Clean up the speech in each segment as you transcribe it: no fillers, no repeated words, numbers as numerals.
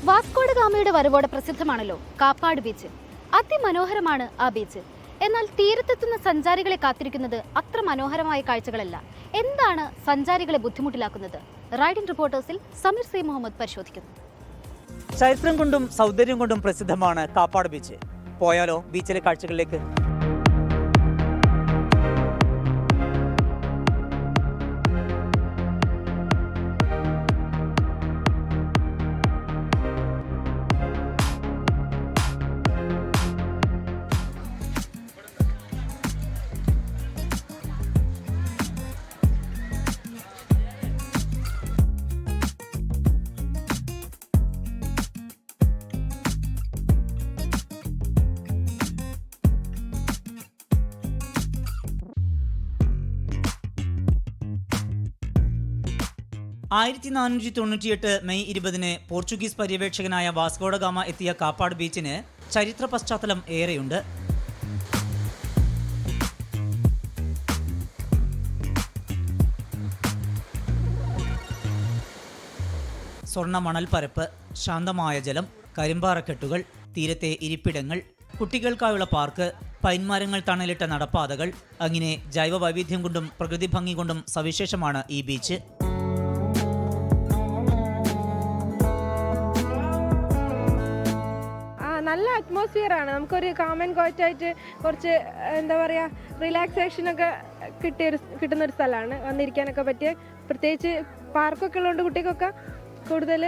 Vasco da ഗാമയുടെ വരവോടെ പ്രസിദ്ധമാണല്ലോ Kappad beach. അതിമനോഹരമാണ് ആ beach. എന്നാൽ തീരത്തെത്തുന്ന സഞ്ചാരികളെ കാത്തിരിക്കുന്നത് അത്ര മനോഹരമായ കാഴ്ചകളല്ല. എന്താണ് സഞ്ചാരികളെ ബുദ്ധിമുട്ടിലാക്കുന്നത്? റൈഡിംഗ് റിപ്പോർട്ടേഴ്സിൽ സമീർ സി മുഹമ്മദ് പരിശോധിക്കുന്നു. ചരിത്രം കൊണ്ടും സൗന്ദര്യം കൊണ്ടും പ്രസിദ്ധമാണ് കാപ്പാട് ബീച്ച്. പോയാലോ ബീച്ചിലെ കാഴ്ചകളിലേക്ക്? മെയ് 20 പോർച്ചുഗീസ് പര്യവേക്ഷകനായ വാസ്കോഡ ഗാമ എത്തിയ കാപ്പാട് ബീച്ചിന് ചരിത്ര പശ്ചാത്തലം ഏറെയുണ്ട്. സ്വർണ്ണ മണൽപ്പരപ്പ്, ശാന്തമായ ജലം, കരിമ്പാറക്കെട്ടുകൾ, തീരത്തെ ഇരിപ്പിടങ്ങൾ, കുട്ടികൾക്കായുള്ള പാർക്ക്, പൈൻമരങ്ങൾ തണലിട്ട നടപ്പാതകൾ, അങ്ങനെ ജൈവ വൈവിധ്യം കൊണ്ടും പ്രകൃതി ഭംഗി കൊണ്ടും സവിശേഷമാണ് ഈ ബീച്ച്. നല്ല അറ്റ്മോസ്ഫിയർ ആണ്. നമുക്കൊരു കാമൻ കോറ്റായിട്ട് കുറച്ച് എന്താ പറയുക റിലാക്സേഷനൊക്കെ കിട്ടുന്നൊരു സ്ഥലമാണ്. വന്നിരിക്കാനൊക്കെ പറ്റിയ, പ്രത്യേകിച്ച് പാർക്കൊക്കെ ഉള്ളതുകൊണ്ട് കുട്ടികൾക്കൊക്കെ കൂടുതൽ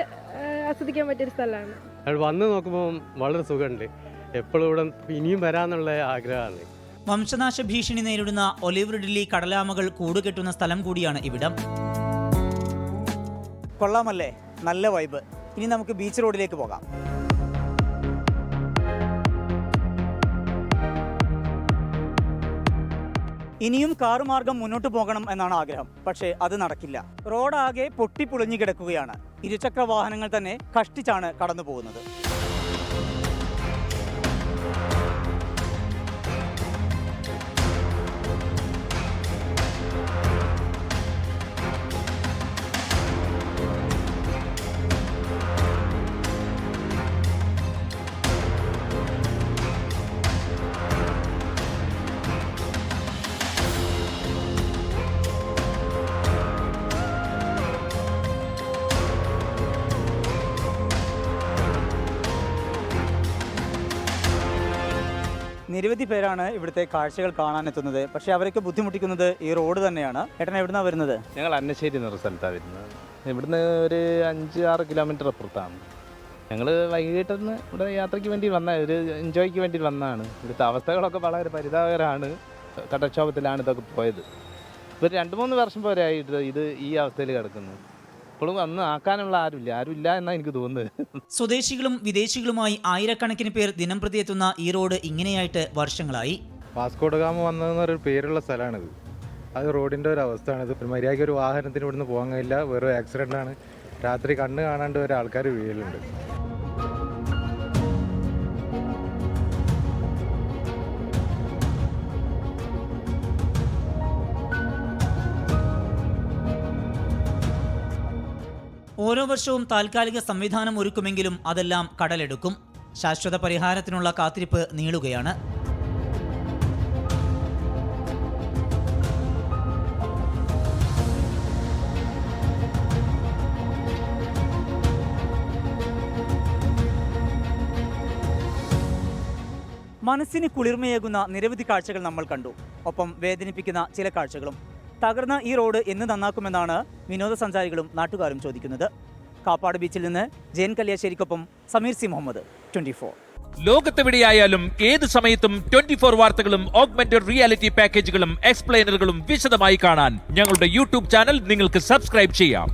ആസ്വദിക്കാൻ പറ്റിയൊരു സ്ഥലമാണ്. വന്ന് നോക്കുമ്പോൾ വളരെ സുഖമുണ്ട്. എപ്പോഴും ഇവിടെ ഇനിയും വരാനുള്ള ആഗ്രഹമാണ്. വംശനാശ ഭീഷണി നേരിടുന്ന ഒലിവ് റിഡ്ലി കടലാമകൾ കൂടുകെട്ടുന്ന സ്ഥലം കൂടിയാണ് ഇവിടം. കൊള്ളാമല്ലേ? നല്ല വൈബ്. ഇനി നമുക്ക് ബീച്ച് റോഡിലേക്ക് പോകാം. ഇനിയും കാറുമാർഗം മുന്നോട്ട് പോകണം എന്നാണ് ആഗ്രഹം. പക്ഷേ അത് നടക്കില്ല. റോഡാകെ പൊട്ടിപ്പൊളിഞ്ഞു കിടക്കുകയാണ്. ഇരുചക്ര വാഹനങ്ങൾ തന്നെ കഷ്ടിച്ചാണ് കടന്നു പോകുന്നത്. നിരവധി പേരാണ് ഇവിടുത്തെ കാഴ്ചകൾ കാണാനെത്തുന്നത്. പക്ഷേ അവരൊക്കെ ബുദ്ധിമുട്ടിക്കുന്നത് ഈ റോഡ് തന്നെയാണ്. ഏട്ടൻ എവിടുന്നാണ് വരുന്നത്? ഞങ്ങൾ അന്നശ്ശേരി എന്നൊരു സ്ഥലത്താണ് വരുന്നത്. ഇവിടുന്ന് ഒരു 5-6 കിലോമീറ്റർ അപ്പുറത്താണ്. ഞങ്ങൾ വൈകിട്ടെന്ന് ഇവിടെ യാത്രയ്ക്ക് വേണ്ടി ഒരു എൻജോയ്ക്ക് വേണ്ടി വന്നതാണ്. ഇവിടുത്തെ അവസ്ഥകളൊക്കെ വളരെ പരിതാപകരമാണ്. കടക്ഷോഭത്തിലാണ് ഇതൊക്കെ പോയത്. ഇപ്പോൾ 2-3 വർഷം പോരായിട്ട് ഇത് ഈ അവസ്ഥയിൽ കിടക്കുന്നു. ഇപ്പോഴും അന്ന് ആക്കാനുള്ള ആരുമില്ല എന്നാണ് എനിക്ക് തോന്നുന്നത്. സ്വദേശികളും വിദേശികളുമായി ആയിരക്കണക്കിന് പേർ ദിനം പ്രതി എത്തുന്ന ഈ റോഡ് ഇങ്ങനെയായിട്ട് വർഷങ്ങളായി. വാസ്കോഡ ഗാമ വന്നതെന്നൊരു പേരുള്ള സ്ഥലമാണിത്. അത് റോഡിൻ്റെ ഒരു അവസ്ഥയാണിത്. മര്യാദയ്ക്ക് ഒരു വാഹനത്തിന് ഇവിടുന്ന് പോകാൻ കഴിയില്ല. വെറും ആക്സിഡൻ്റാണ്. രാത്രി കണ്ണ് കാണാണ്ട് വരെ ആൾക്കാർ വീഴലുണ്ട്. ഓരോ വർഷവും താൽക്കാലിക സംവിധാനം ഒരുക്കുമെങ്കിലും അതെല്ലാം കടലെടുക്കും. ശാശ്വത പരിഹാരത്തിനുള്ള കാത്തിരിപ്പ് നീളുകയാണ്. മനസ്സിന് കുളിർമയേകുന്ന നിരവധി കാഴ്ചകൾ നമ്മൾ കണ്ടു. ഒപ്പം വേദനിപ്പിക്കുന്ന ചില കാഴ്ചകളും. തകർന്ന ഈ റോഡ് എന്ന് നന്നാക്കുമെന്നാണ് വിനോദസഞ്ചാരികളും നാട്ടുകാരും ചോദിക്കുന്നത്. കാപ്പാട് ബീച്ചിൽ നിന്ന് ജയൻ കല്യാശ്ശേരിക്കൊപ്പം സമീർ സി മുഹമ്മദ്, 24. ലോകത്തെവിടെയായാലും ഏത് സമയത്തും 24 വാർത്തകളും ഓഗ്മെന്റഡ് റിയാലിറ്റി പാക്കേജുകളും എക്സ്പ്ലെയിനറുകളും വിശദമായി കാണാൻ ഞങ്ങളുടെ യൂട്യൂബ് ചാനൽ നിങ്ങൾക്ക് സബ്സ്ക്രൈബ് ചെയ്യാം.